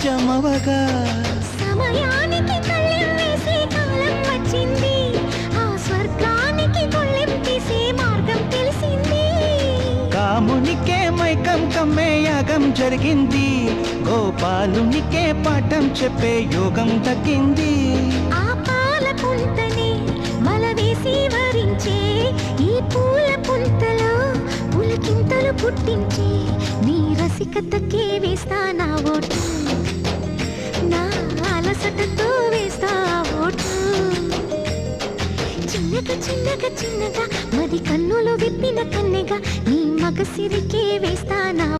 జమవగా సమయానికి కళ్ళెం వేసే కాలం వచ్చింది, ఆ స్వర్గానికి కొళ్ళెం తీసే మార్గం తెలిసింది. కామునికే మైకం కమ్మే యాగం జరిగింది, గోపాలునికే పాఠం చెప్పే యోగం దక్కింది. ఆ పాల పుంతని మలవేసి వరించే ఈ పూల పుంతలో పులకింతలు పుట్టించే నీ రసికతకే వేస్తా నా ఓటు, నా అలసటతో వేస్తా ఓటు. చిన్నగా చిన్నగా చిన్నగా మది కన్నులు విప్పిన కన్నెగా నీ మగసిరికే వేస్తా నా